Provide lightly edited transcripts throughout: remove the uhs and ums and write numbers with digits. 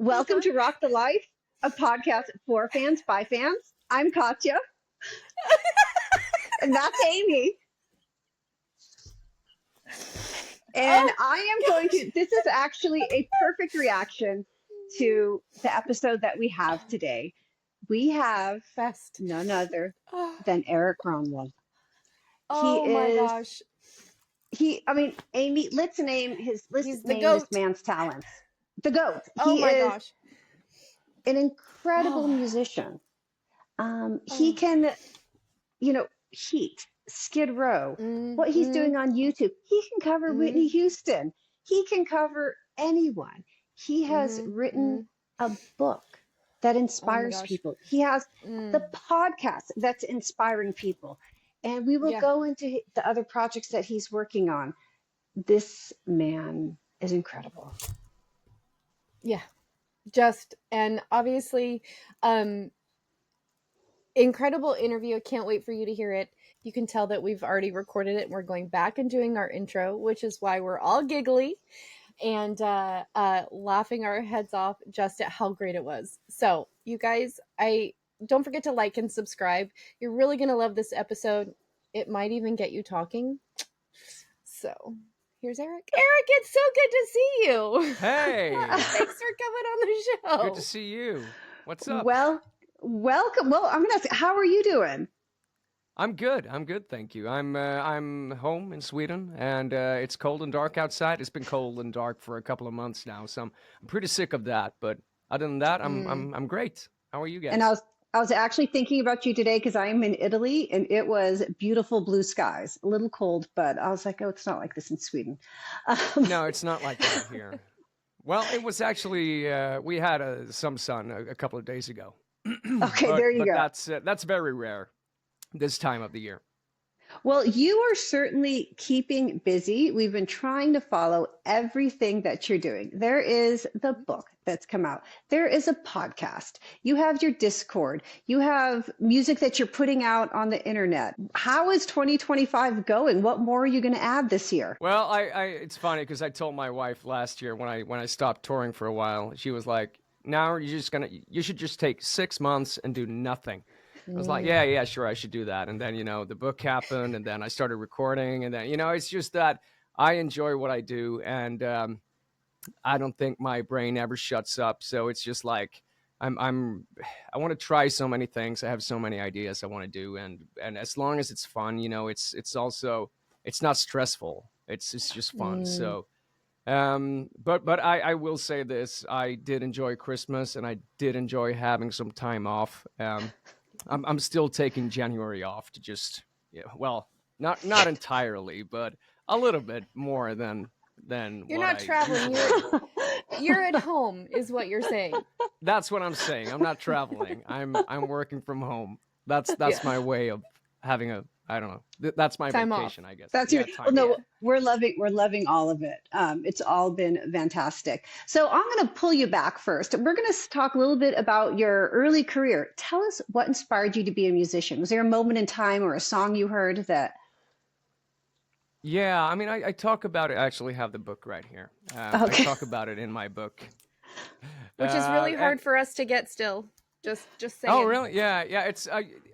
Welcome to Rock the Life, a podcast for fans by fans. I'm Katya, and that's Amy. And I am going to, this is actually a perfect reaction to the episode that we have today. We have Best. none other than Erik Grönwall. Oh my gosh. Amy, let's name this man's talents. The GOAT. Oh my gosh. An incredible musician. He can, Heat, Skid Row, what he's doing on YouTube. He can cover Whitney Houston. He can cover anyone. He has written a book that inspires people. He has the podcast that's inspiring people. And we will go into the other projects that he's working on. This man is incredible. Yeah. And obviously, incredible interview. I can't wait for you to hear it. You can tell that we've already recorded it. We're going back and doing our intro, which is why we're all giggly and laughing our heads off just at how great it was. So you guys, don't forget to like and subscribe. You're really going to love this episode. It might even get you talking. So here's Erik. Erik, it's so good to see you. Hey. Thanks for coming on the show. Good to see you. What's up? Well, welcome. Well, I'm going to ask, how are you doing? I'm good. Thank you. I'm home in Sweden, and it's cold and dark outside. It's been cold and dark for a couple of months now, so I'm pretty sick of that. But other than that, I'm great. How are you guys? And I was actually thinking about you today because I am in Italy, and it was beautiful blue skies. A little cold, but I was like, oh, it's not like this in Sweden. No, it's not like that here. Well, it was actually we had some sun a couple of days ago. Okay, there you go. That's very rare this time of the year. Well, you are certainly keeping busy. We've been trying to follow everything that you're doing. There is the book that's come out. There is a podcast. You have your Discord. You have music that you're putting out on the internet. How is 2025 going? What more are you going to add this year? Well, it's funny because I told my wife last year when I stopped touring for a while, she was like, "Now you should just take 6 months and do nothing." I was like, yeah, sure, I should do that. And then, the book happened, and then I started recording, and then, it's just that I enjoy what I do, and I don't think my brain ever shuts up. So it's just like I want to try so many things. I have so many ideas I want to do, and as long as it's fun, it's also not stressful. It's just fun. So. But I will say this: I did enjoy Christmas, and I did enjoy having some time off. I'm still taking January off to just, not entirely, but a little bit more than. You're not traveling. You're at home, is what you're saying. That's what I'm saying. I'm not traveling. I'm working from home. That's my way of having I don't know. That's my time vacation, off. I guess. That's we're loving all of it. It's all been fantastic. So I'm going to pull you back first. We're going to talk a little bit about your early career. Tell us what inspired you to be a musician. Was there a moment in time or a song you heard that? Yeah, I talk about it. I actually have the book right here. Okay. I talk about it in my book. Which is really hard for us to get still. Just saying. Oh, really? Yeah. It's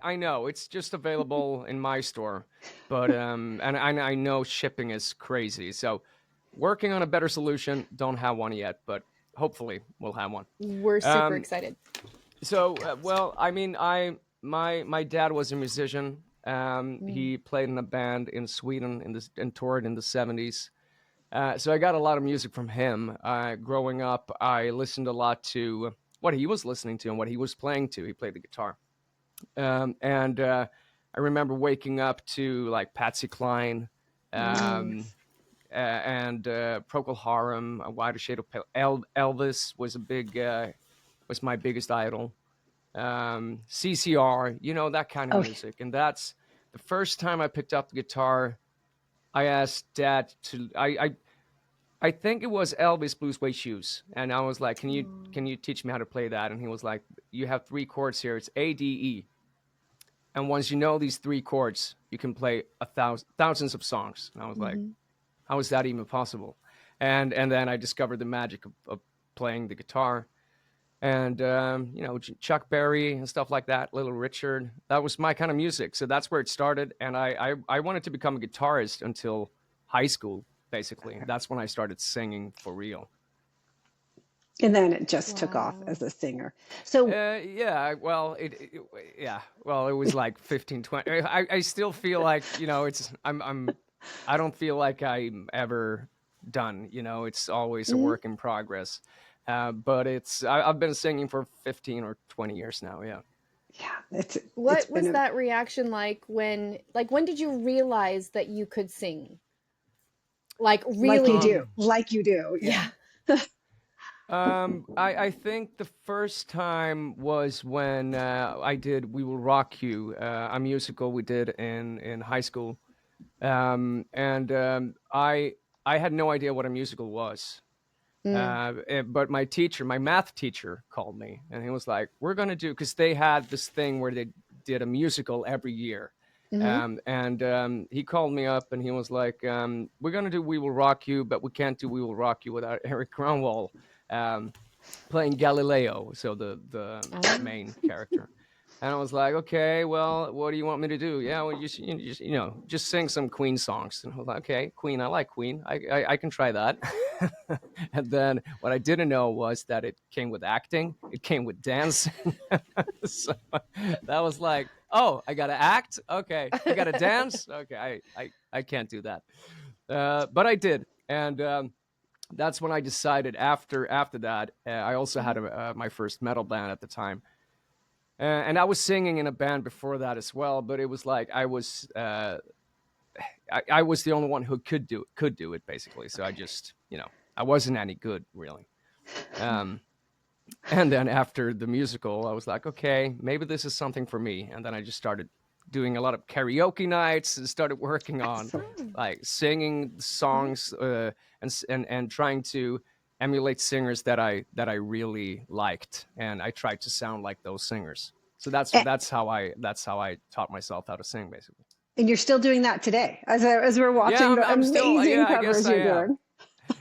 I know it's just available in my store, but and I know shipping is crazy. So, working on a better solution. Don't have one yet, but hopefully we'll have one. We're super excited. So, my dad was a musician. He played in a band in Sweden and toured in the 70s. So I got a lot of music from him. Growing up, I listened a lot to what he was listening to and what he was playing to. He played the guitar. And I remember waking up to like Patsy Cline and Procol Harum, A Wider Shade of Pale. Elvis was was my biggest idol. CCR, that kind of music. And that's the first time I picked up the guitar. I asked Dad to, I think it was Elvis Blue Suede Shoes. And I was like, can you teach me how to play that? And he was like, you have 3 chords here. It's A, D, E. And once you know these 3 chords, you can play thousands of songs. And I was like, how is that even possible? And then I discovered the magic of playing the guitar. and you know, Chuck Berry and stuff like that, Little Richard. That was my kind of music. So that's where it started. And I wanted to become a guitarist until high school, basically. That's when I started singing for real. And then it just took off Wow. as a singer. So Yeah, well, yeah, well, it was like 15, 20. I still feel like, you know, I don't feel like I'm ever done. You know, it's always a work in progress. But I've been singing for 15 or 20 years now. Yeah. yeah, it's What been was that reaction like when did you realize that you could sing? Like like you really? do, like you do. Yeah. Yeah. I think the first time was when I did "We Will Rock You," a musical we did in high school, and I had no idea what a musical was. Mm. But my teacher, my math teacher, called me and he was like, "We're gonna do," because they had this thing where they did a musical every year. Mm-hmm. And he called me up and he was like, "We're gonna do We Will Rock You, but we can't do We Will Rock You without Erik Grönwall playing Galileo, so the Oh. main character." And I was like, "Okay, well, what do you want me to do?" "Yeah, well, you know, just sing some Queen songs." And I was like, "Okay, Queen, I like Queen. I can try that." And then what I didn't know was that it came with acting, it came with dancing. So that was like, "Oh, I gotta act. Okay, I gotta dance. Okay, I can't do that." But I did, and that's when I decided. After that, I also had my first metal band at the time. And I was singing in a band before that as well, but it was like I was the only one who could do it basically. So I just, you know, I wasn't any good really. Um, and then after the musical, I was like, okay, maybe this is something for me. And then I just started doing a lot of karaoke nights and started working on Excellent. like singing songs and trying to emulate singers that I really liked, and I tried to sound like those singers. So And, that's how I taught myself how to sing basically. and you're still doing that today as we're Yeah, watching the I'm still, amazing yeah, I guess covers I you're am. doing.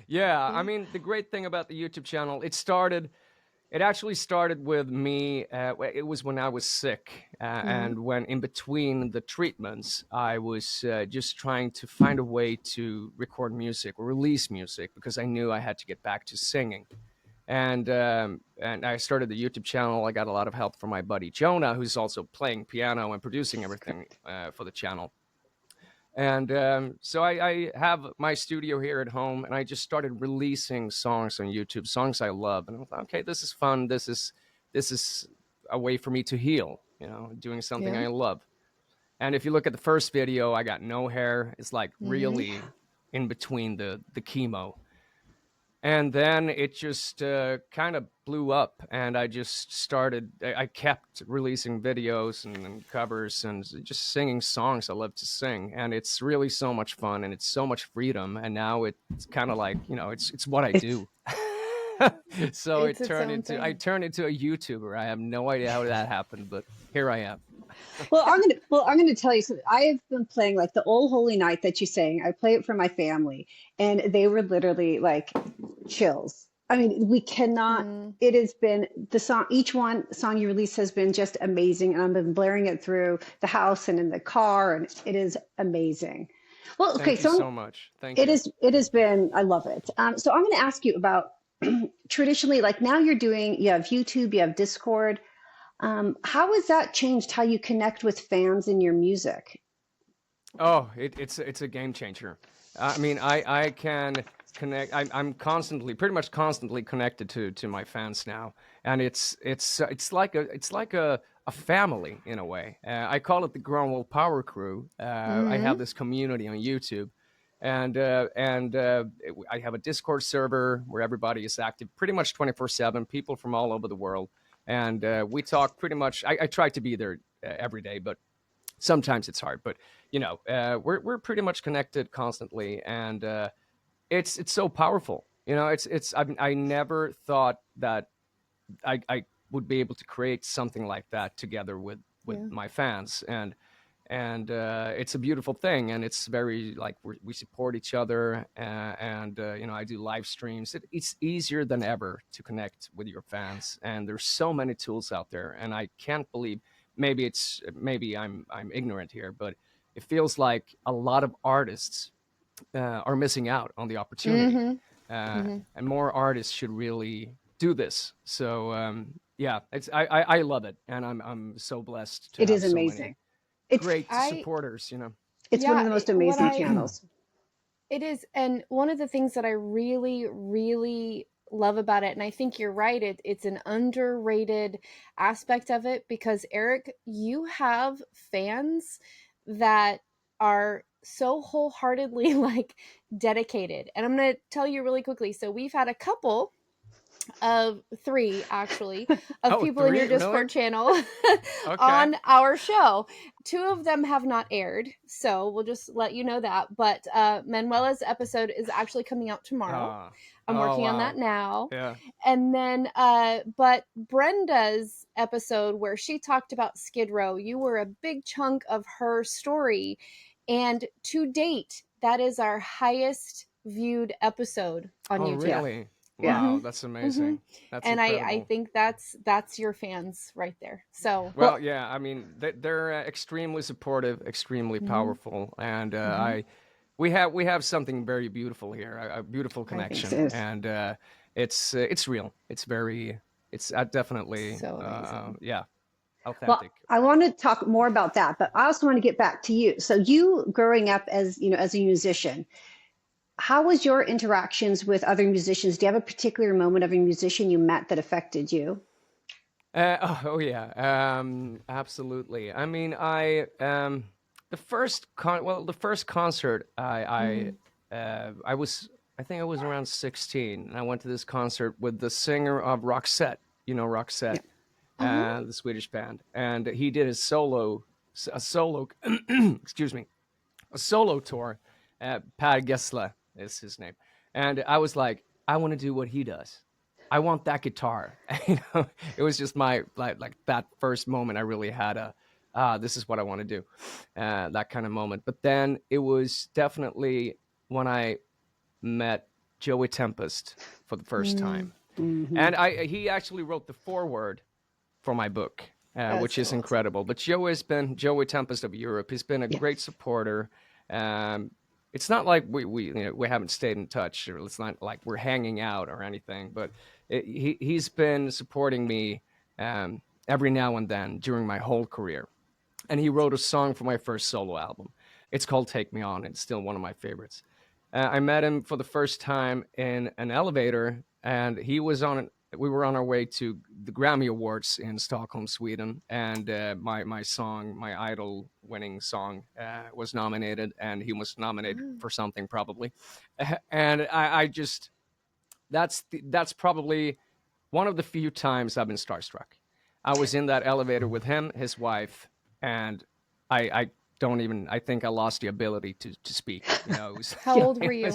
Yeah, I mean, the great thing about the YouTube channel, it actually started with me. It was when I was sick, Mm-hmm. and when in between the treatments, I was just trying to find a way to record music or release music because I knew I had to get back to singing. And I started the YouTube channel. I got a lot of help from my buddy Jonah, who's also playing piano and producing everything for the channel. And so I have my studio here at home, and I just started releasing songs on YouTube, songs I love. And I thought, okay, this is fun. This is a way for me to heal, you know, doing something Yeah. I love. And if you look at the first video, I got no hair. It's like Mm-hmm. really in between the chemo. And then it just kind of blew up, and I just started. I kept releasing videos and covers and just singing songs I love to sing, and it's really so much fun and it's so much freedom. And now it's kind of like, you know, it's what I It's do. So It's its own I thing. turned into a YouTuber. I have no idea how that happened, but here I am. I'm gonna tell you something. I have been playing like the Old Holy Night that you sang. I play it for my family, and they were literally like chills. I mean, we cannot. Mm. It has been the song. Each one song you release has been just amazing, and I've been blaring it through the house and in the car, and it is amazing. Well, okay, Thank you so so much. Thank you. it has been. I love it. So I'm going to ask you about traditionally, like now you have YouTube, you have Discord. How has that changed how you connect with fans in your music? Oh, it's a game changer. I mean, I can connect. I'm constantly, pretty much constantly connected to my fans now, and it's like a family in a way. I call it the Gronwall Power Crew. I Mm-hmm. have this community on YouTube, and I have a Discord server where everybody is active, pretty much 24/7. People from all over the world, and we talk pretty much. I try to be there every day, but sometimes it's hard. But you know, we're pretty much connected constantly, and it's so powerful. You know, I never thought that I would be able to create something like that together with Yeah. my fans, and and it's a beautiful thing, and it's very like we support each other, and you know, I do live streams. It's easier than ever to connect with your fans, and there's so many tools out there, and I can't believe, maybe I'm ignorant here, but it feels like a lot of artists are missing out on the opportunity, and more artists should really do this. So yeah, I love it, and I'm so blessed to It have is so many amazing. It's great supporters, you know. it's one of Yeah, the most what amazing I channels. it is, and one of the things that I really, really love about it, and I think you're right, it's an underrated aspect of it, because Erik, you have fans that are so wholeheartedly like dedicated. And I'm going to tell you really quickly. So we've had a couple of three actually of Oh, people in your three? Really? Discord channel Okay. on our show. Two of them have not aired, so we'll just let you know that. But Manuela's episode is actually coming out tomorrow. Ah. I'm Oh, working on wow. that now. Yeah. And then but Brenda's episode where she talked about Skid Row, you were a big chunk of her story, and to date that is our highest viewed episode on Oh, YouTube. really? Yeah. Wow, that's amazing. That's And I incredible. think that's your fans right there. So Well, yeah, I mean, they're extremely supportive, extremely powerful, and we have something very beautiful here, a beautiful I think connection, so. and it's real. It's very, it's definitely, so amazing. yeah, Well, authentic. I want to talk more about that, but I also want to get back to you. So you growing up as, as a musician, how was your interactions with other musicians? Do you have a particular moment of a musician you met that affected you? Oh yeah, absolutely. I mean, the first concert I was, I think I was around 16, and I went to this concert with the singer of Roxette. You know Roxette, Yeah. the Swedish band, and he did a solo, excuse me, a solo tour. Per Gessle is his name, and I was like, I want to do what he does. I want that guitar. You know, it was just my like that first moment. I really had this is what I want to do, that kind of moment. But then it was definitely when I met Joey Tempest for the first time, Hmm. and he actually wrote the foreword for my book, That's which so is awesome. incredible. But Joey Tempest of Europe. He's been a great Yes. supporter. It's not like we haven't stayed in touch, or it's not like we're hanging out or anything. But he's been supporting me every now and then during my whole career. And he wrote a song for my first solo album. It's called "Take Me On." It's still one of my favorites. I met him for the first time in an elevator, and we were on our way to the Grammy Awards in Stockholm, Sweden, and my song, my Idol winning song, was nominated, and he was nominated for something probably, and I just that's probably one of the few times I've been starstruck. I was in that elevator with him, his wife, and I don't even. I think I lost the ability to speak. You know, it was. How Yeah. old were you?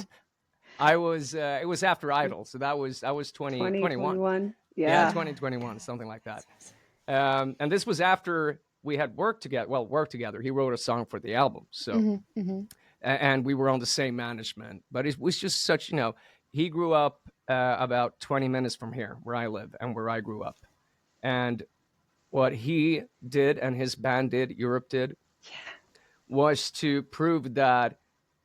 I was. It was after Idol, so I was 2021. 2021. Yeah, Yeah. 2021, something like that. And this was after we had worked together. Well, worked together. He wrote a song for the album, so and we were on the same management. But it was just such. You know, he grew up about 20 minutes from here, where I live and where I grew up, and what he did and his band did, Europe did, was to prove that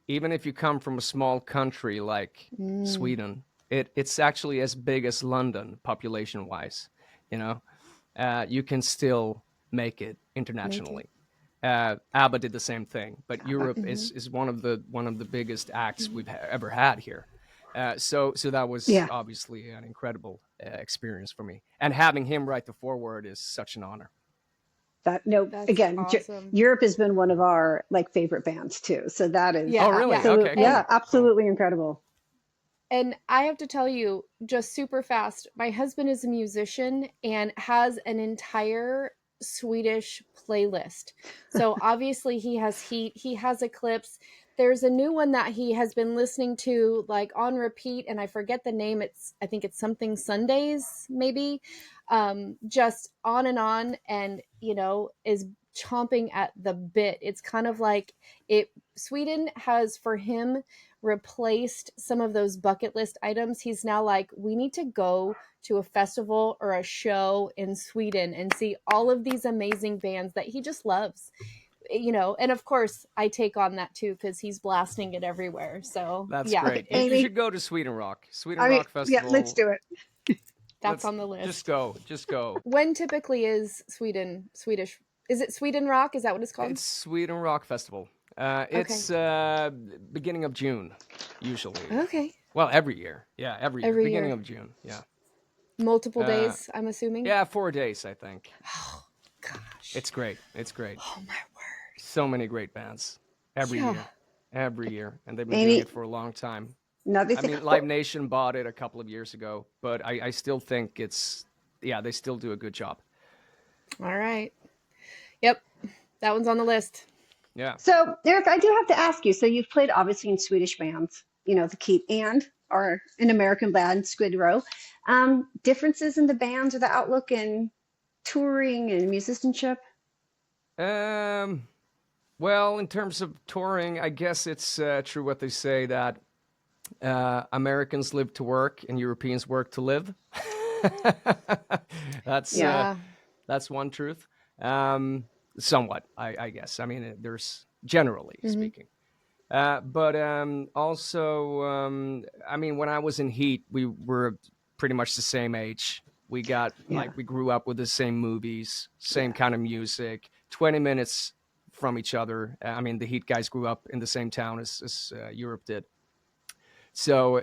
even if you come from a small country like Sweden, it's actually as big as London population wise. You know, you can still make it Make it. internationally. ABBA did the same thing, but Europe is one of the biggest acts we've ever had here. So that was Yeah. obviously an incredible experience for me, and having him write the foreword is such an honor. That no, That's again, awesome. Europe has been one of our like favorite bands too. So that is Yeah, Oh, really? yeah. absolutely, Okay, And yeah, cool, cool. absolutely incredible. And I have to tell you, just super fast, my husband is a musician and has an entire Swedish playlist. So obviously he has Heat, he has Eclipse. There's a new one that he has been listening to like on repeat, and I forget the name. I think it's something Sundays, maybe. Just on, and is chomping at the bit. It's kind of like Sweden has for him replaced some of those bucket list items. He's now like, we need to go to a festival or a show in Sweden and see all of these amazing bands that he just loves. And of course I take on that too, because he's blasting it everywhere. So that's great. Okay, You should go to Sweden Rock yeah, Festival. let's do it. That's on the list. Just go. When typically is Swedish? Is it Sweden Rock? Is that what it's called? It's Sweden Rock Festival. It's beginning of June, usually. Okay. Well, every year. Yeah, every year. Beginning of June. Yeah. Multiple days, I'm assuming. Yeah, 4 days, I think. Oh gosh. It's great. It's great. Oh my word. So many great bands every year, and they've been Amy, doing it for a long time. Another thing. Live Nation bought it a couple of years ago, but I still think they still do a good job. All right. Yep, that one's on the list. Yeah. So, Erik, I do have to ask you. So, you've played obviously in Swedish bands, the Keat, and or an American band, Skid Row. Differences in the bands or the outlook in touring and musicianship? Well, in terms of touring, I guess it's true what they say that Americans live to work and Europeans work to live. That's one truth. Somewhat, I guess. I mean, there's generally speaking. But also, I mean, when I was in Heat, we were pretty much the same age. We got we grew up with the same movies, same kind of music, 20 minutes from each other. I mean, the Heat guys grew up in the same town as Europe did. So,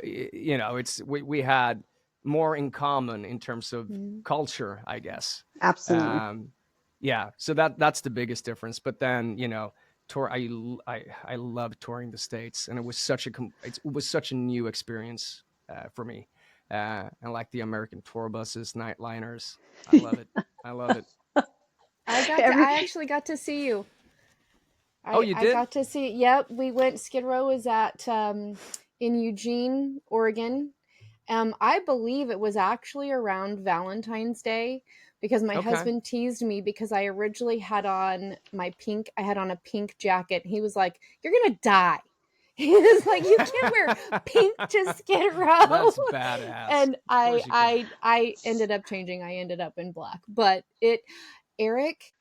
we had more in common in terms of culture, I guess. Absolutely. So that's the biggest difference. But then, tour. I love touring the States, and it was such a new experience for me. And like the American tour buses, nightliners, I love it. I love it. I actually got to see you. You did? I got to see. Yep, we went. Skid Row was at in Eugene, Oregon. I believe it was actually around Valentine's Day, because my husband teased me because I originally had on a pink jacket. He was like, "You're gonna die." He was like, "You can't wear pink to Skid Row." That's badass. And I ended up changing. I ended up in black. But Erik.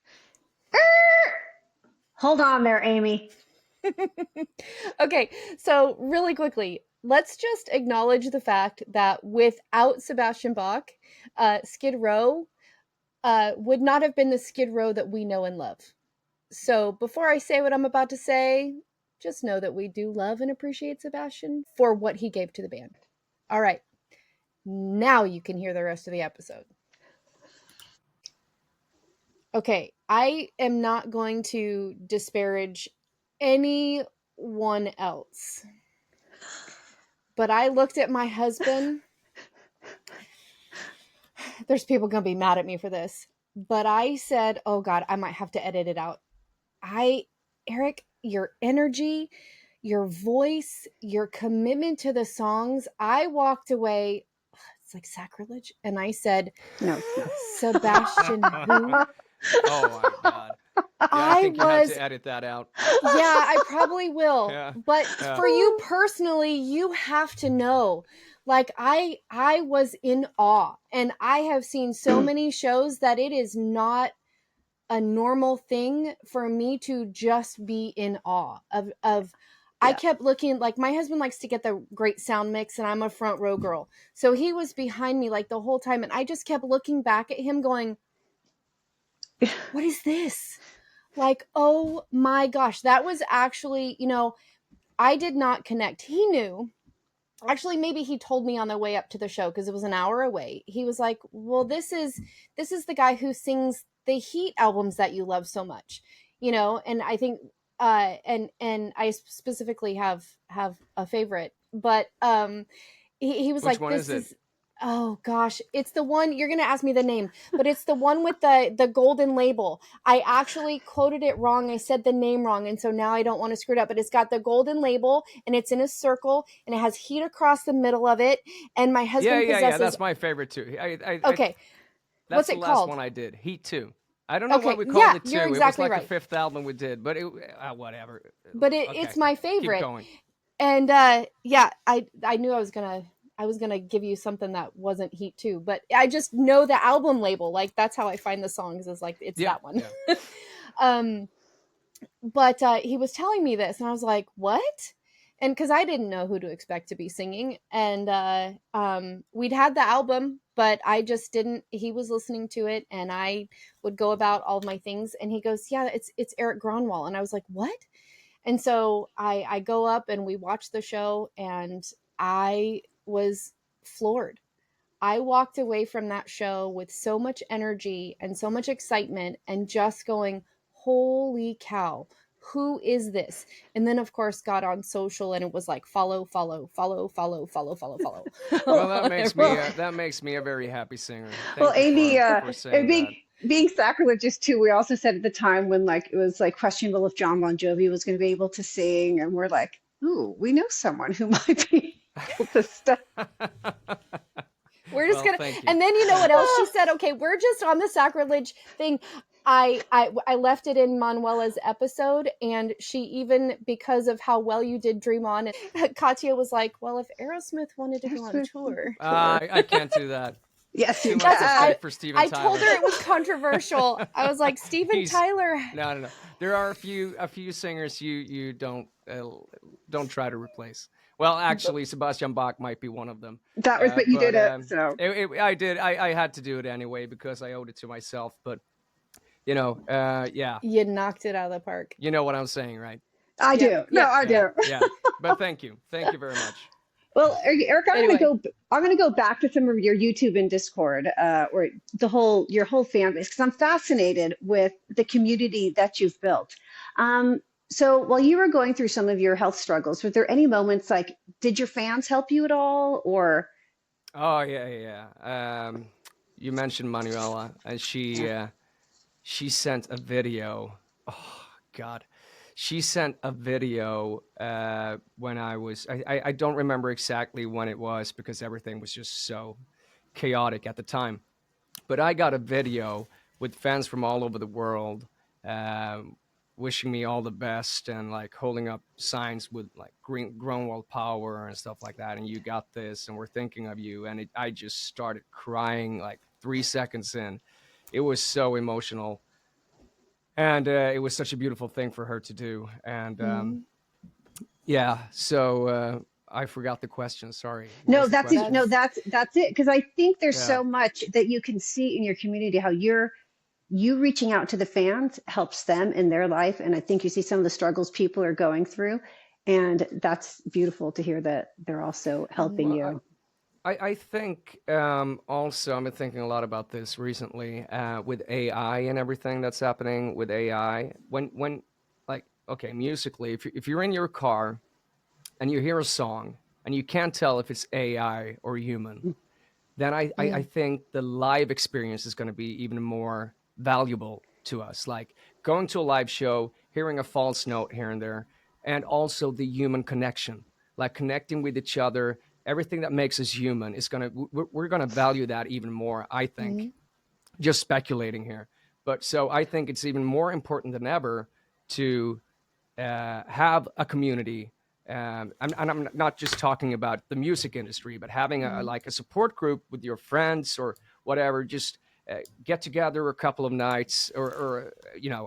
Hold on there, Amy. Okay, so really quickly, let's just acknowledge the fact that without Sebastian Bach, Skid Row would not have been the Skid Row that we know and love. So before I say what I'm about to say, just know that we do love and appreciate Sebastian for what he gave to the band. All right, now you can hear the rest of the episode. Okay, I am not going to disparage anyone else, but I looked at my husband. There's people going to be mad at me for this, but I said, oh God, I might have to edit it out. Erik, your energy, your voice, your commitment to the songs, I walked away. It's like sacrilege. And I said, no, Sebastian, who? Oh my God. Yeah, I think you have to edit that out. Yeah, I probably will. Yeah. But for you personally, you have to know. Like, I was in awe. And I have seen so many shows that it is not a normal thing for me to just be in awe of I kept looking, like my husband likes to get the great sound mix and I'm a front row girl. So he was behind me like the whole time. And I just kept looking back at him going, what is this? Like, oh my gosh, that was actually, I did not connect. He knew. Actually, maybe he told me on the way up to the show because it was an hour away. He was like, well, this is the guy who sings the Heat albums that you love so much, and I think, and I specifically have a favorite, but he was Which like, one this is it? Oh gosh, it's the one, you're going to ask me the name, but it's the one with the golden label. I actually quoted it wrong. I said the name wrong. And so now I don't want to screw it up, but it's got the golden label and it's in a circle and it has Heat across the middle of it. And my husband possesses. Yeah. That's my favorite too. Okay. That's What's it the last called? one I did. Heat 2. I don't know why Okay, we called it 2. you're It was exactly like right. the 5th album we did, but whatever. But Okay, it's my keep favorite. going. And yeah, I knew I was gonna give you something that wasn't Heat 2, but I just know the album label. Like that's how I find the songs, is like it's Yeah, that one. yeah. But he was telling me this, and I was like, "What?" And because I didn't know who to expect to be singing, and we'd had the album, but I just didn't. He was listening to it, and I would go about all my things, and he goes, "Yeah, it's Erik Grönwall," and I was like, "What?" And so I go up and we watch the show, and I was floored. I walked away from that show with so much energy and so much excitement and just going, holy cow, who is this? And then, of course, got on social and it was like follow, follow, follow, follow, follow, follow, follow. Well, that makes me a very happy singer. Well, Thank you Amy, for saying that. being sacrilegious too, we also said at the time when like it was like questionable if John Bon Jovi was going to be able to sing, and we're like, ooh, we know someone who might be able to step. We're just Well, gonna, thank you. and then you know what else she said? Okay, we're just on the sacrilege thing. I left it in Manuela's episode, and she even, because of how well you did Dream On, and Katya was like, well, if Aerosmith wanted to go on tour. I can't do that. Yes, Too you much That's can. respect for Steven I Tyler. told her it was controversial. I was like, Steven Tyler. No. There are a few singers you don't try to replace. Well, actually, Sebastian Bach might be one of them. That was, but you but did it. So I did. I had to do it anyway because I owed it to myself. But yeah, You knocked it out of the park. you know what I'm saying, right? I do. No, I do. Yeah. But thank you very much. Well, Eric, Anyway. I'm gonna go back to some of your YouTube and Discord, or your whole fan base, because I'm fascinated with the community that you've built. So while you were going through some of your health struggles, were there any moments like, did your fans help you at all, or? Oh yeah. You mentioned Manuela, and she sent a video. Oh God, she sent a video when I don't remember exactly when it was because everything was just so chaotic at the time. But I got a video with fans from all over the world wishing me all the best and like holding up signs with like Gronwall power and stuff like that. And you got this, and we're thinking of you. And I just started crying like 3 seconds in. It was so emotional. And it was such a beautiful thing for her to do. And yeah, so I forgot the question. Sorry. What No, was the that's it. question? No, that's it. Because I think there's Yeah. so much that you can see in your community, how you reaching out to the fans helps them in their life. And I think you see some of the struggles people are going through. And that's beautiful to hear that they're also helping Well, you. I think also I've been thinking a lot about this recently with AI and everything that's happening with AI. When like okay, musically, if you're in your car and you hear a song and you can't tell if it's AI or human, then I think the live experience is going to be even more valuable to us. Like going to a live show, hearing a false note here and there, and also the human connection, like connecting with each other. Everything that makes us human is we're gonna value that even more. I think. Just speculating here, but so I think it's even more important than ever to have a community. And I'm not just talking about the music industry, but having like a support group with your friends or whatever. Just get together a couple of nights or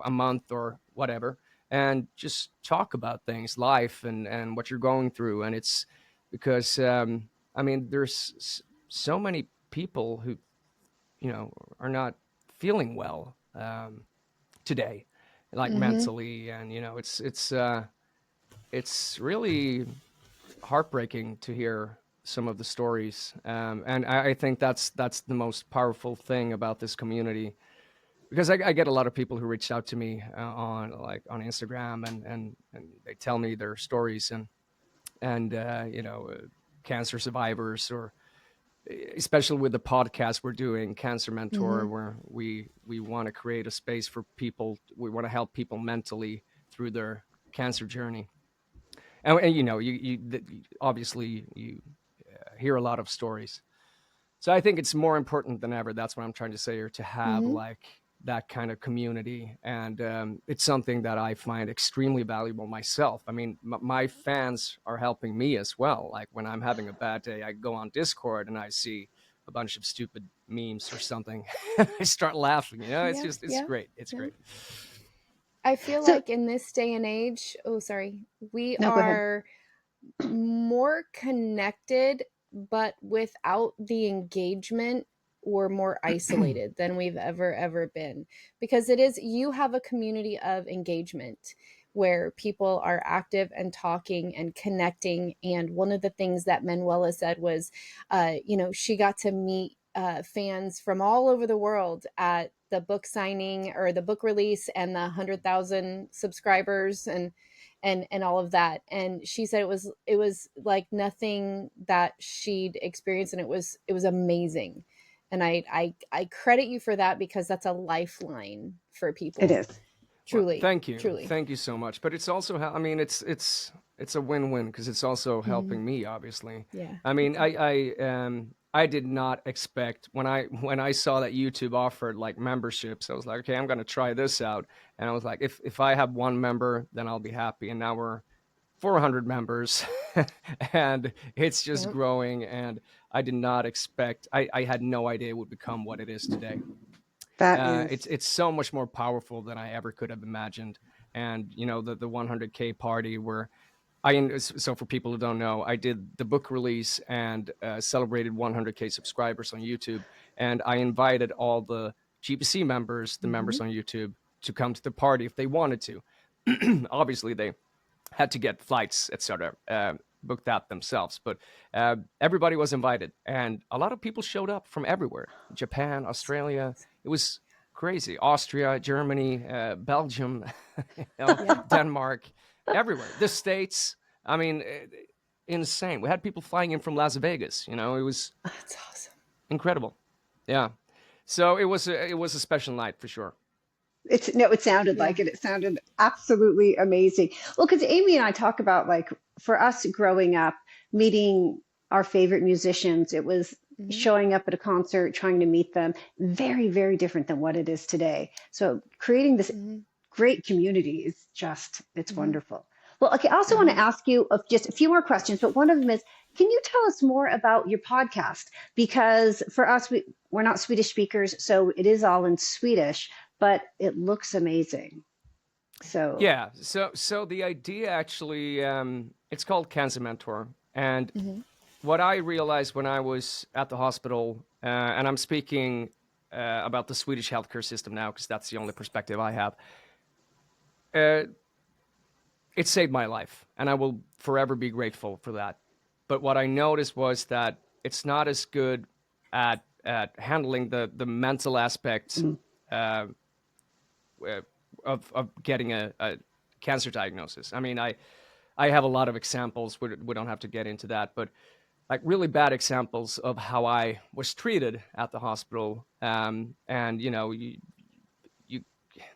a month or whatever, and just talk about things, life, and what you're going through. And it's because I mean, there's so many people who are not feeling well today, like mentally, and it's really heartbreaking to hear some of the stories, and I think that's the most powerful thing about this community, because I get a lot of people who reached out to me on Instagram, and they tell me their stories, and cancer survivors, or especially with the podcast we're doing, Cancer Mentor, where we want to create a space for people. We want to help people mentally through their cancer journey. And obviously you hear a lot of stories. So I think it's more important than ever. That's what I'm trying to say here, to have like that kind of community. And it's something that I find extremely valuable myself. I mean, my fans are helping me as well. Like when I'm having a bad day, I go on Discord and I see a bunch of stupid memes or something. I start laughing, it's great. It's great. I feel So- like in this day and age, we No, go ahead. are more connected, but without the engagement, we're more isolated than we've ever been, because you have a community of engagement where people are active and talking and connecting. And one of the things that Manuela said was, she got to meet fans from all over the world at the book signing or the book release and the 100,000 subscribers and all of that. And she said it was like nothing that she'd experienced, and it was amazing. And I credit you for that, because that's a lifeline for people. It is. Truly. Well, thank you. Truly. Thank you so much. But it's also, I mean, it's a win-win, because it's also helping me, obviously. Yeah. I mean, I did not expect when I saw that YouTube offered like memberships, I was like, okay, I'm going to try this out. And I was like, if I have one member, then I'll be happy. And now we're 400 members and it's just growing. And I did not expect, I had no idea it would become what it is today. It's so much more powerful than I ever could have imagined. And the 100K party where so for people who don't know, I did the book release and celebrated 100K subscribers on YouTube, and I invited all the GPC members, the members on YouTube, to come to the party if they wanted to. Obviously, they had to get flights, etc. Booked that themselves, but everybody was invited, and a lot of people showed up from everywhere: Japan, Australia. It was crazy. Austria, Germany, Belgium, Denmark, everywhere. The States. I mean, insane. We had people flying in from Las Vegas. It was That's awesome. Incredible. Yeah. So it was a special night for sure. It sounded like it. It sounded absolutely amazing. Well, because Amy and I talk about, like, for us growing up, meeting our favorite musicians, it was showing up at a concert, trying to meet them. Very, very different than what it is today. So creating this great community is it's wonderful. Well, okay, I also want to ask you just a few more questions, but one of them is, can you tell us more about your podcast? Because for us, we're not Swedish speakers, so it is all in Swedish, but it looks amazing. So yeah, so the idea actually, it's called Cancer Mentor, and what I realized when I was at the hospital, and I'm speaking about the Swedish healthcare system now because that's the only perspective I have. It saved my life, and I will forever be grateful for that. But what I noticed was that it's not as good at handling the mental aspects of getting a cancer diagnosis. I mean, I have a lot of examples. We don't have to get into that, but like really bad examples of how I was treated at the hospital. And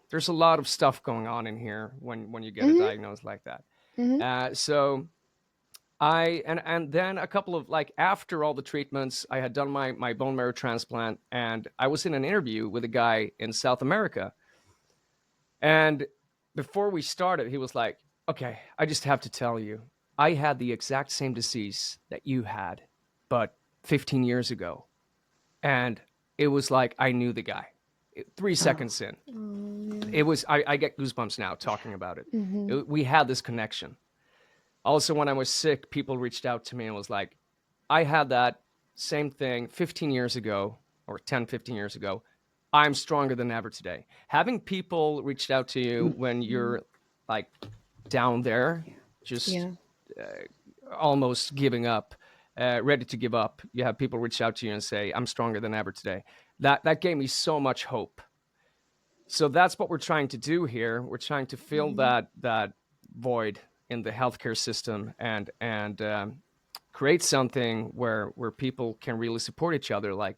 there's a lot of stuff going on in here when you get a diagnosis like that. So and then a couple of, like, after all the treatments, I had done my bone marrow transplant, and I was in an interview with a guy in South America. And before we started, he was like, okay, I just have to tell you, I had the exact same disease that you had, but 15 years ago. And it was like I knew the guy 3 seconds in. It was, I get goosebumps now talking about it. We had this connection. Also, when I was sick, people reached out to me and was like, I had that same thing 15 years ago, or 10, 15 years ago. I'm stronger than ever today. Having people reach out to you when you're like down there, just almost giving up, ready to give up. You have people reach out to you and say, I'm stronger than ever today. That gave me so much hope. So that's what we're trying to do here. We're trying to fill that void in the healthcare system and create something where people can really support each other, like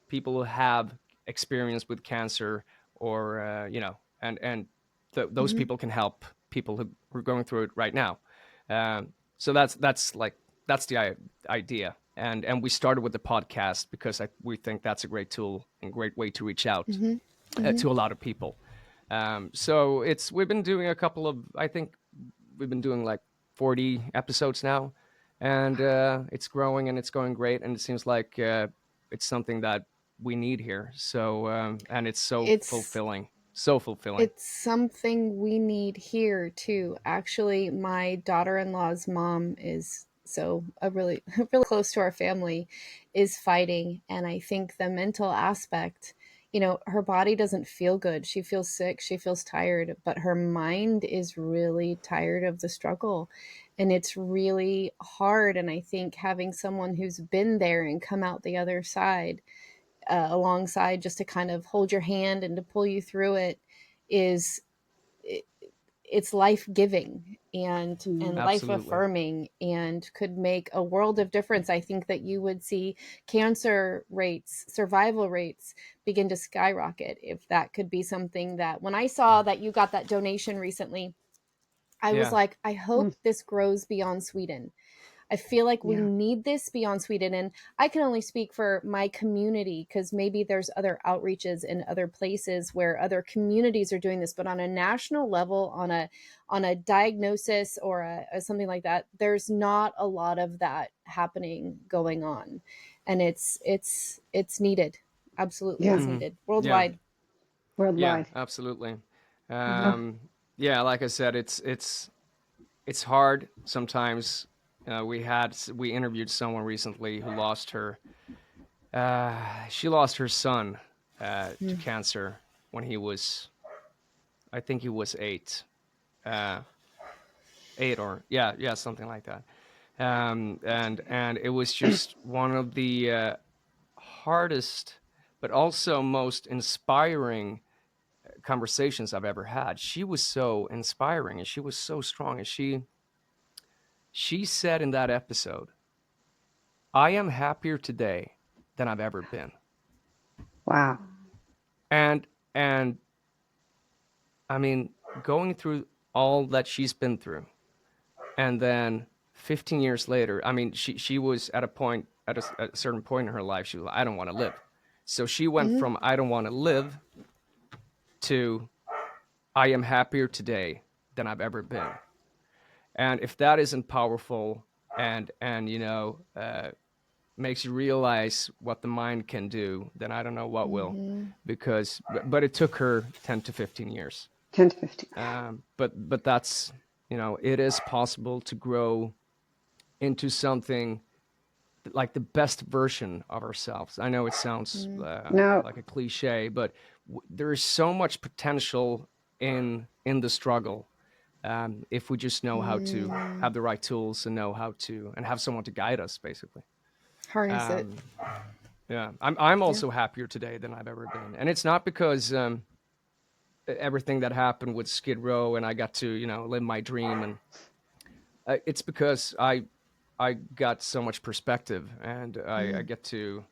people who have experience with cancer, or and those people can help people who are going through it right now. So that's the idea, and we started with the podcast because we think that's a great tool and great way to reach out. to a lot of people. So we've been doing I think we've been doing like 40 episodes now, and it's growing and it's going great, and it seems like it's something that we need here. So and it's so It's fulfilling, so fulfilling. it's something we need here too. Actually, my daughter-in-law's mom is so a really really close to our family is fighting, and I think the mental aspect, her body doesn't feel good. She feels sick, she feels tired, but her mind is really tired of the struggle. And it's really hard, and I think having someone who's been there and come out the other side alongside just to kind of hold your hand and to pull you through it is it, it's life-giving and life Absolutely. affirming and could make a world of difference. I think that you would see cancer rates, survival rates begin to skyrocket if that could be something that when I saw that you got that donation recently, I was Yeah. like, I hope this grows beyond Sweden. I feel like we Yeah. need this beyond Sweden. And I can only speak for my community because maybe there's other outreaches in other places where other communities are doing this. But on a national level, on a diagnosis or something like that, there's not a lot of that happening going on. And it's needed. Absolutely, Yeah. it's Hmm. needed Yeah. worldwide. Yeah. Worldwide. Absolutely. Oh, Yeah. Like I said, it's hard sometimes. We interviewed someone recently who lost her. She lost her son to Mm. cancer when he was, I think he was 8, 8 or yeah, something like that. And it was just one of the hardest, but also most inspiring conversations I've ever had. She was so inspiring and she was so strong, and she said in that episode, "I am happier today than I've ever been." wow. And and I mean, going through all that she's been through, and then 15 years later, I mean, she was at a point, at a certain point in her life, she was like, "I don't want to live." So she went Mhm. from "I don't want to live" to "I am happier today than I've ever been." And if that isn't powerful, and makes you realize what the mind can do, then I don't know what will. Mhm. Because but it took her 10 to 15 years. 10 to 15. But that's, it is possible to grow into something like the best version of ourselves. I know it sounds Mm. No. like a cliche, but there is so much potential in the struggle, if we just know how to Mm. have the right tools and know how to and have someone to guide us, basically. Harness it. Um, yeah, I'm Yeah. also happier today than I've ever been, and it's not because everything that happened with Skid Row and I got to live my dream, and it's because I got so much perspective, and I Mm. get to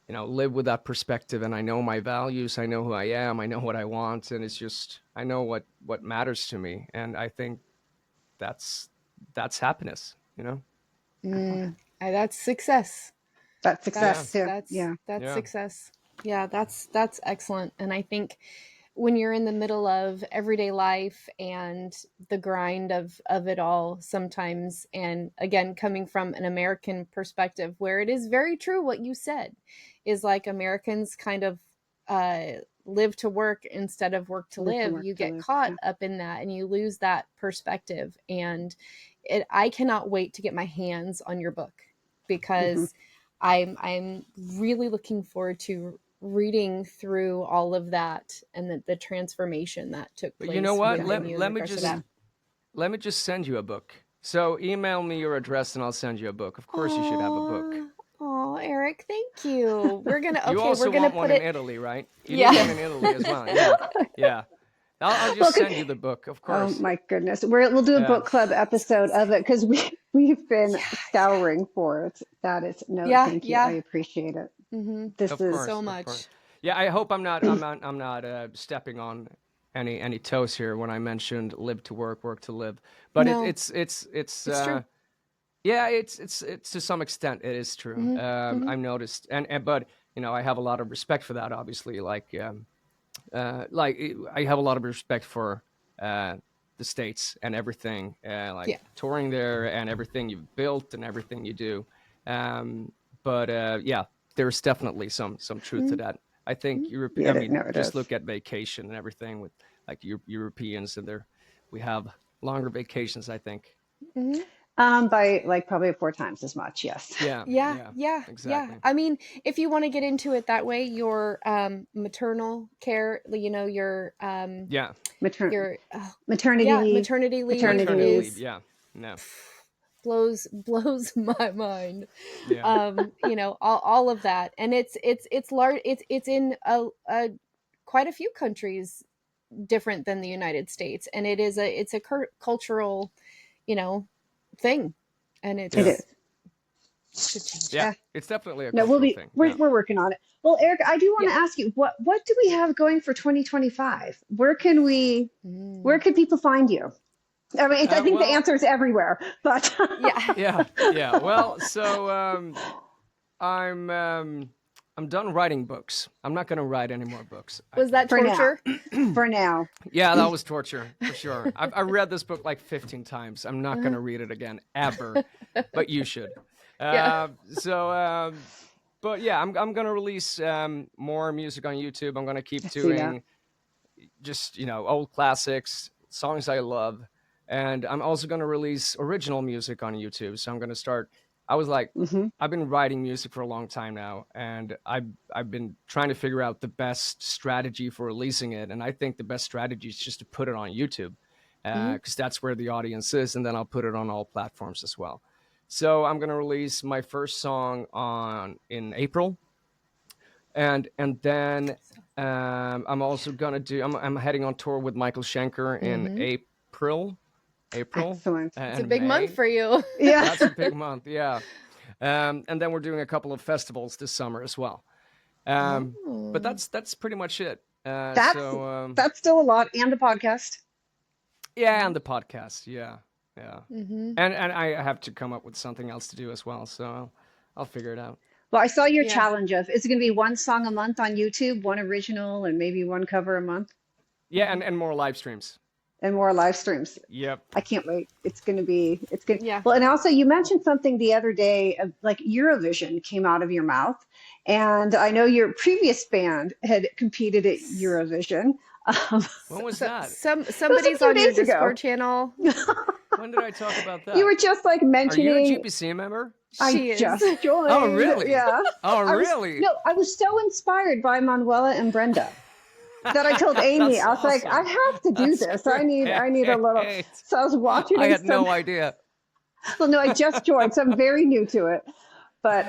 live with that perspective, and I know my values, I know who I am, I know what I want, and it's just I know what matters to me, and I think that's happiness, Mm. That's success. That's Yeah, success too. That's Yeah. that's yeah. success. Yeah, that's excellent. And I think when you're in the middle of everyday life and the grind of it all sometimes, and again coming from an American perspective where it is very true what you said, is like Americans kind of live to work instead of work to Live to live. work You to get live. caught Yeah. up in that and you lose that perspective. And I cannot wait to get my hands on your book Hmm. because I'm really looking forward to reading through all of that and the transformation that took But you know place what? Yeah. within Let you in let me regards to just that. Yeah. let me just send you a book. So email me your address and I'll send you a book. Of course, you should have a book. Oh, oh, Eric, thank you. We're gonna You okay, we're also gonna want one put in it. Italy, right? You need one Yeah. in Italy as well. Yeah, yeah. I'll Well, just send you the book, of oh course. my goodness. We'll do a Yeah, book club So episode of it excited. because we've been Yeah, scouring for it. That is no, yeah, thank you. I yeah. appreciate it. Mm-hmm. This of is So course, of much. course. Yeah, I hope I'm not stepping on any toes here when I mentioned live to work, work to live. But No, it's it's true. yeah, it's to some extent it is true. Mm-hmm. Mm-hmm. I've noticed, and but I have a lot of respect for that, obviously. Like like I have a lot of respect for the States and everything, like touring there and everything you've built and everything you do. But yeah, there's definitely some truth to that. I think Europe. Yeah, I mean, no, it just is. look at vacation and everything with like Europeans, and we have longer vacations, I think. By like probably 4 times as much. Yes. Yeah. Exactly. I mean, if you want to get into it that way, your maternal care, you know, your Maternity leave. maternity leave Maternity is Yeah. No. blows my mind. Yeah. You know, all of that, and it's large. It's in a quite a few countries different than the United States, and it's a cultural, you know, thing, and It is. should change. Yeah, it's definitely a No, cultural thing. we're working on it. Well, Erik, I do want to ask you, what do we have going for 2025? Where can people find you? I mean, I think the answer is everywhere, but yeah. Well, so I'm done writing books. I'm not going to write any more books. Was that torture? For now. Yeah, that was torture for sure. I read this book like 15 times. I'm not going to read it again ever, but you should. But yeah, I'm going to release more music on YouTube. I'm going to keep doing just, old classics, songs I love. And I'm also going to release original music on YouTube. So I'm going to start. I was like, I've been writing music for a long time now, and I've been trying to figure out the best strategy for releasing it. And I think the best strategy is just to put it on YouTube, because that's where the audience is, and then I'll put it on all platforms as well. So I'm going to release my first song in April, and then I'm also going to do. I'm heading on tour with Michael Schenker in April. Excellent. It's a big month for you. Yeah, that's a big month. Yeah, and then we're doing a couple of festivals this summer as well. But that's pretty much it. That's still a lot, and the podcast. Yeah, and the podcast. Yeah. And I have to come up with something else to do as well. So I'll figure it out. Well, I saw your challenge of, is it going to be one song a month on YouTube, one original, and maybe one cover a month? Yeah, and more live streams. And more live streams. Yep. I can't wait. It's going to be. Well, and also you mentioned something the other day of like Eurovision came out of your mouth. And I know your previous band had competed at Eurovision. When was that? Somebody's on your Discord channel. When did I talk about that? You were just like mentioning. Are you a GPC member? I just joined. Oh, really? Yeah. Oh, really? I was so inspired by Manuela and Brenda that I told Amy, I was like, I have to do this. I need a little. So I was watching. I had no idea. Well, no, I just joined, so I'm very new to it. But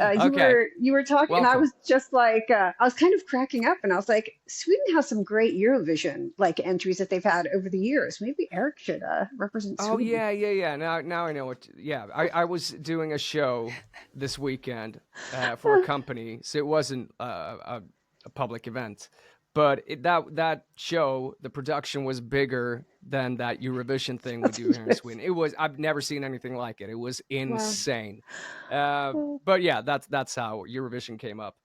you were talking, and I was just like, I was kind of cracking up, and I was like, Sweden has some great Eurovision like entries that they've had over the years. Maybe Erik should represent Sweden. Oh yeah. Now I know what. Yeah, I was doing a show this weekend for a company, so it wasn't a public event. But that show, the production was bigger than that Eurovision thing we do here in Sweden. It was, I've never seen anything like it. It was insane. Wow. But yeah, that's how Eurovision came up.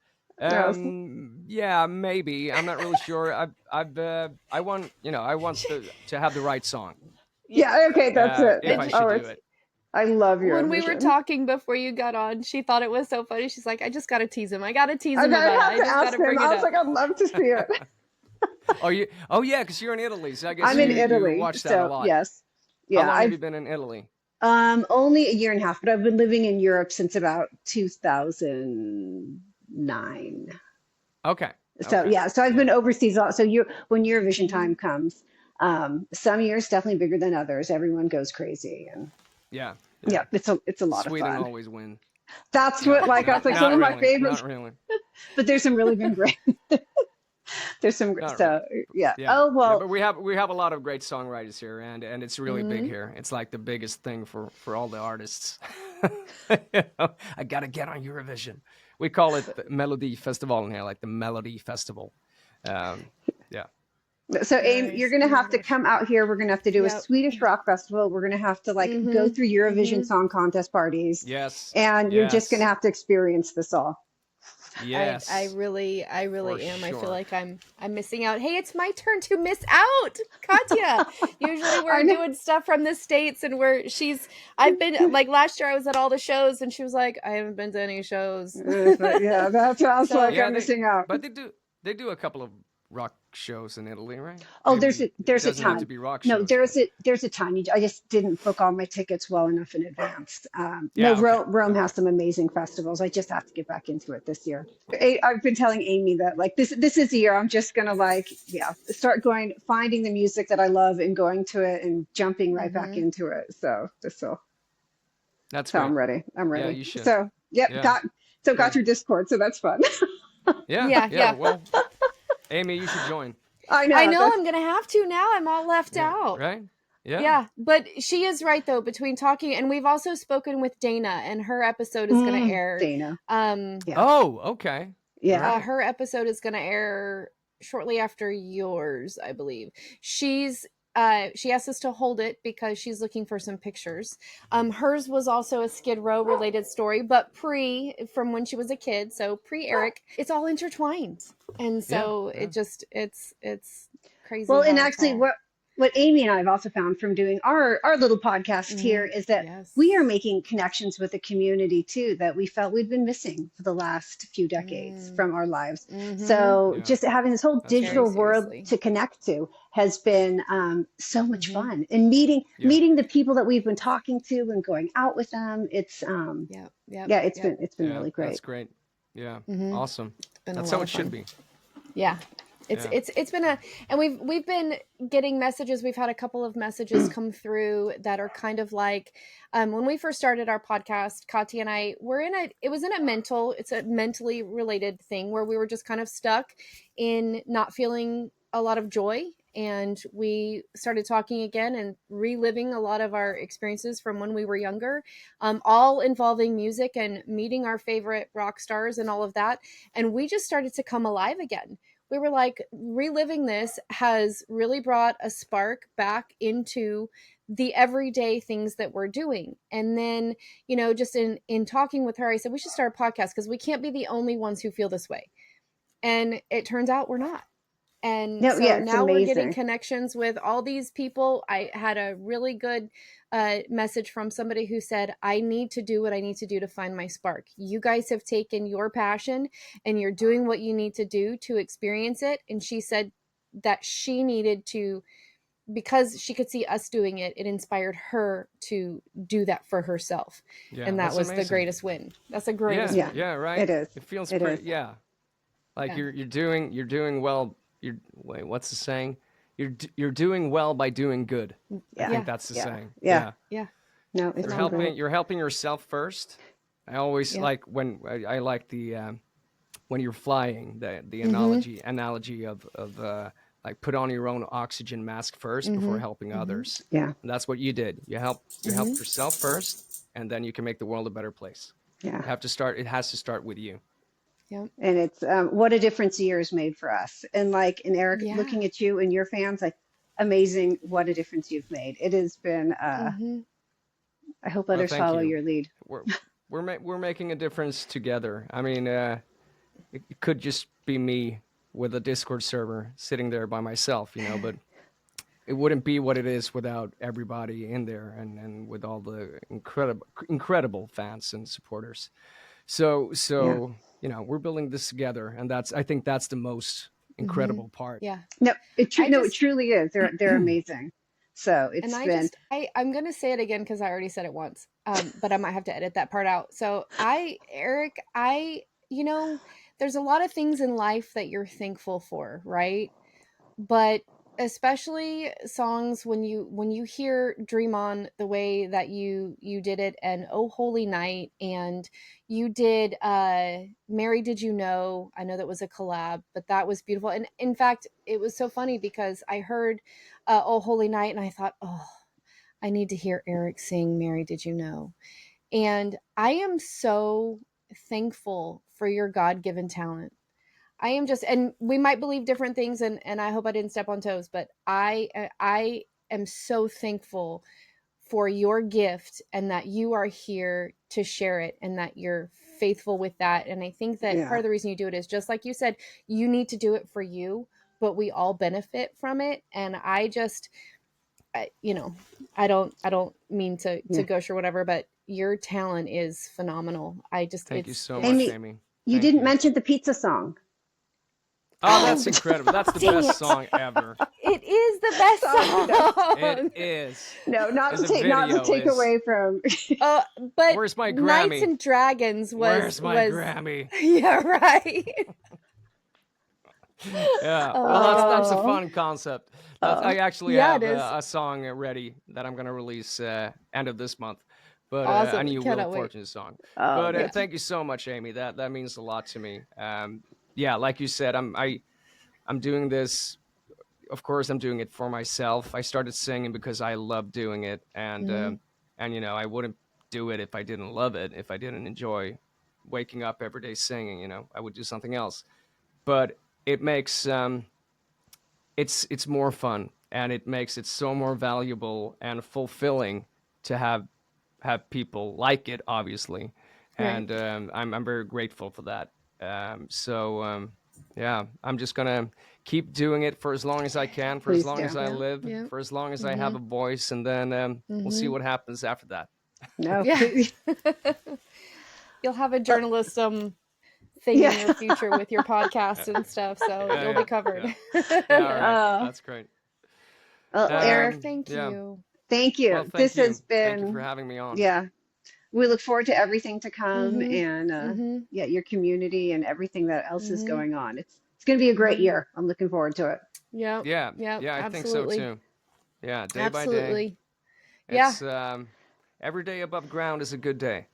Yeah, maybe. I'm not really sure. I want to have the right song. Yeah. Okay, that's it. If I should do it. I love Eurovision. When we were talking before you got on, she thought it was so funny. She's like, I just got to tease him. I got to tease him about it. I just got to bring it up. I was like, I'd love to see it. Oh yeah, because you're in Italy, so I guess I'm in Italy. You watch that a lot. Yes. Yeah. How long have you been in Italy? Only a year and a half, but I've been living in Europe since about 2009. Okay. So I've been overseas a lot. So when Eurovision time comes, some years definitely bigger than others. Everyone goes crazy, and yeah, it's a lot of fun. Sweden always win. That's what I was like, one of my favorites. Not really. But there's some really been great. There's some Not so really. yeah. Yeah. Oh well. Yeah, but we have a lot of great songwriters here, and it's really big here. It's like the biggest thing for all the artists. I gotta get on Eurovision. We call it the Melody Festival here, like the Melody Festival. Yeah. So Aim, you're gonna have to come out here. We're gonna have to do a Swedish rock festival. We're gonna have to go through Eurovision Song Contest parties. Yes. And you're just gonna have to experience this all. Yes. I really am. For I feel sure. like I'm missing out. Hey, it's my turn to miss out, Katya. Usually we're doing stuff from the States, and I've been, like, last year I was at all the shows, and she was like, I haven't been to any shows. Yeah, that sounds So- like Yeah, I'm missing out. But they do a couple of rock shows in Italy, right? Oh, Maybe there's a doesn't have to ton. be rock No, shows. But... there's a ton. I just didn't book all my tickets well enough in advance. No, Yeah, okay. Rome has some amazing festivals. I just have to get back into it this year. I've been telling Amy that, like, this is the year I'm just gonna, like, start finding the music that I love and going to it and jumping right back into it. So That's so great. I'm ready. I'm ready. Yeah, you should. So yep, Yeah. got your Discord, so that's fun. Yeah. Well, Amy, you should join. I know. I'm gonna have to now. I'm all left Yeah, out. right? Yeah. Yeah, but she is right though, between talking, and we've also spoken with Dana, and her episode is going to air. Dana. Yeah. Oh, okay. Yeah. Right. Her episode is going to air shortly after yours, I believe. She asked us to hold it because she's looking for some pictures. Hers was also a Skid Row related story, but from when she was a kid, so Erik. It's all intertwined, and so it's crazy. Well, and actually, what Amy and I have also found from doing our little podcast here is that we are making connections with the community too that we felt we'd been missing for the last few decades from our lives. So just having this whole digital world to connect to has been so much fun, and meeting the people that we've been talking to and going out with them. It's it's been really great. That's great. Yeah, awesome. That's how it should be. Yeah. It's been and we've been getting messages. We've had a couple of messages come through that are kind of like, when we first started our podcast, Katya and I were it's a mentally related thing where we were just kind of stuck in not feeling a lot of joy. And we started talking again and reliving a lot of our experiences from when we were younger, all involving music and meeting our favorite rock stars and all of that. And we just started to come alive again. We were like, reliving this has really brought a spark back into the everyday things that we're doing. And then, just in talking with her, I said, we should start a podcast because we can't be the only ones who feel this way. And it turns out we're not. And now amazing. We're getting connections with all these people. I had a really good message from somebody who said, I need to do what I need to do to find my spark. You guys have taken your passion and you're doing what you need to do to experience it. And she said that she needed to, because she could see us doing it, it inspired her to do that for herself. Yeah, and that was amazing. The greatest win. That's the greatest win. Yeah, right. It is. It feels pretty, like you're doing well. What's the saying? You're doing well by doing good. I think that's the saying. Yeah. No, it's you're helping yourself first. I always like when I like the when you're flying, the analogy of like put on your own oxygen mask first before helping others. Yeah. And that's what you did. You helped yourself first, and then you can make the world a better place. Yeah. It has to start with you. Yeah. And it's what a difference a year has made for us. And Erik, looking at you and your fans, like, amazing what a difference you've made. It has been I hope others follow your lead. We're making a difference together. I mean, it could just be me with a Discord server sitting there by myself, but it wouldn't be what it is without everybody in there and with all the incredible fans and supporters. So we're building this together, and I think that's the most incredible part. Yeah. No, it truly is. They're amazing. So I'm going to say it again because I already said it once, but I might have to edit that part out. So Erik, there's a lot of things in life that you're thankful for, right? But especially songs when you hear Dream On the way that you did it, and Oh Holy Night, and you did Mary Did You Know? I know that was a collab, but that was beautiful. And in fact, it was so funny because I heard Oh Holy Night and I thought, oh, I need to hear Erik sing Mary Did You Know? And I am so thankful for your God-given talent. I am just, and we might believe different things, and I hope I didn't step on toes, but I am so thankful for your gift and that you are here to share it and that you're faithful with that. And I think that part of the reason you do it is just like you said, you need to do it for you, but we all benefit from it. And I just, you know, I don't mean to gush or whatever, but your talent is phenomenal. Thank you so much, Amy. You didn't mention the pizza song. Oh, that's incredible. That's the best song ever. It is the best song. It is. No, not to take away from. But where's my Grammy? Knights and Dragons was. Where's my Grammy? Yeah, right. Yeah. Well, that's a fun concept. I actually have a song ready that I'm going to release end of this month. But awesome. I knew Wheel of Fortune song. But thank you so much, Amy. That means a lot to me. Yeah, like you said, I'm doing this. Of course, I'm doing it for myself. I started singing because I love doing it, and you know, I wouldn't do it if I didn't love it. If I didn't enjoy waking up every day singing, you know, I would do something else. But it makes it's more fun, and it makes it so more valuable and fulfilling to have people like it, obviously, and I'm very grateful for that. Yeah, I'm just gonna keep doing it for as long as I can, for as long as I live, for as long as I have a voice, and then we'll see what happens after that. No, you'll have a journalism thing in your future with your podcast and stuff, so you'll be covered. Yeah, all right. That's great. Erik, thank you. Thank you. Well, This has been. Thank you for having me on. Yeah. We look forward to everything to come, and your community and everything that else is going on. It's going to be a great year. I'm looking forward to it. Yeah. I think so too. Yeah, day by day. It's, every day above ground is a good day.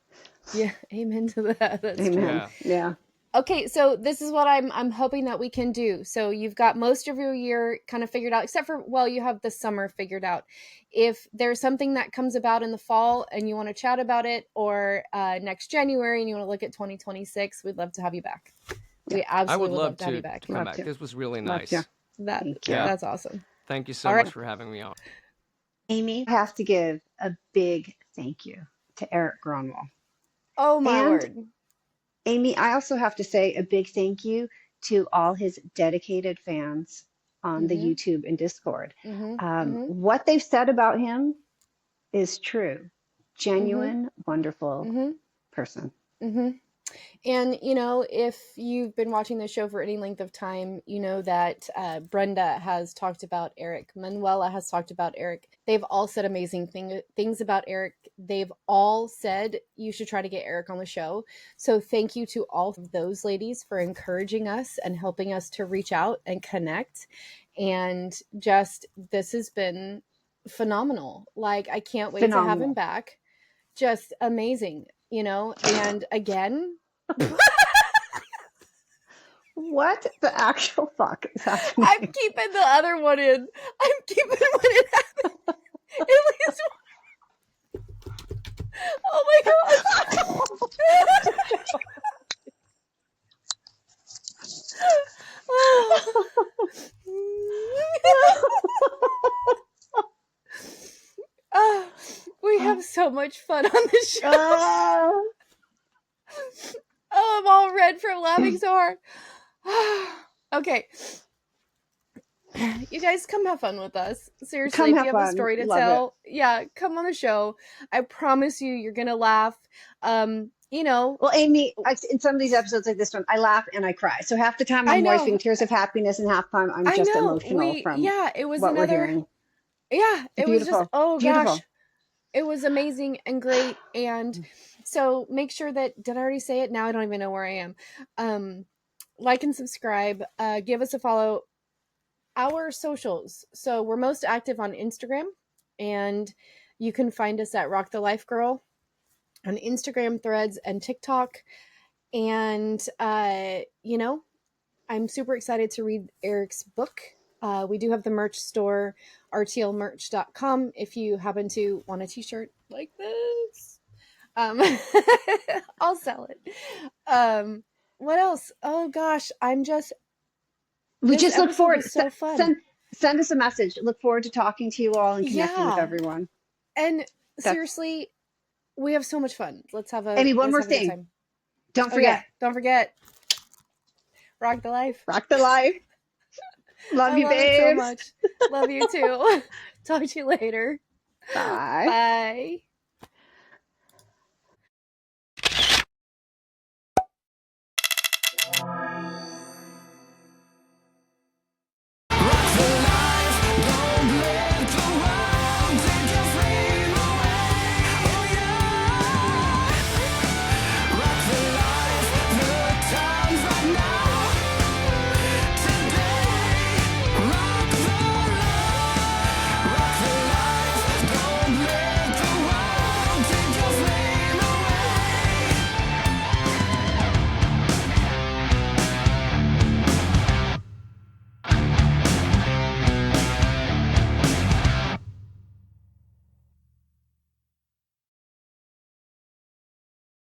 Yeah, amen to that. That's amen. True. Yeah. Okay, so this is what I'm hoping that we can do. So you've got most of your year kind of figured out, except for, well, you have the summer figured out. If there's something that comes about in the fall and you want to chat about it, or next January and you want to look at 2026, we'd love to have you back. We absolutely would love to have you back. Come back. This was really nice. That's awesome. Thank you so much for having me on. Amy, I have to give a big thank you to Erik Grönwall. Oh, my word. Amy, I also have to say a big thank you to all his dedicated fans on the YouTube and Discord. What they've said about him is true. Genuine, wonderful person. And, you know, if you've been watching the show for any length of time, you know that Brenda has talked about Erik. Manuela has talked about Erik. They've all said amazing things about Erik. They've all said you should try to get Erik on the show. So thank you to all of those ladies for encouraging us and helping us to reach out and connect. And just, this has been phenomenal. Like, I can't wait to have him back. Just amazing, you know, and again... What the actual fuck is happening? I'm keeping the other one in. I'm keeping one in. At least one. Oh my god. We have so much fun on this show. Oh, I'm all red from laughing so hard. Okay. You guys come have fun with us. Seriously, if you have a story to tell, come on the show. I promise you're going to laugh. You know. Well, Amy, in some of these episodes like this one, I laugh and I cry. So half the time I'm wiping tears of happiness and half the time I'm just emotional from it was what we're hearing. Yeah, it was just, Beautiful. Gosh. It was amazing and great. And so make sure that, did I already say it? Now I don't even know where I am. Like and subscribe. Give us a follow. Our socials. So we're most active on Instagram, and you can find us at RockTheLife Girl on Instagram, Threads, and TikTok. And, you know, I'm super excited to read Erik's book. We do have the merch store, rtlmerch.com, if you happen to want a t-shirt like this. I'll sell it. What else? Oh gosh, we just look forward. So fun. Send us a message. Look forward to talking to you all and connecting with everyone. And seriously, we have so much fun. Let's have a Amy, one more thing. Don't Oh, yeah. forget. Don't forget. Rock the life. Rock the life. Love I you, love it so babes. much. Love you too. Talk to you later. Bye. Bye.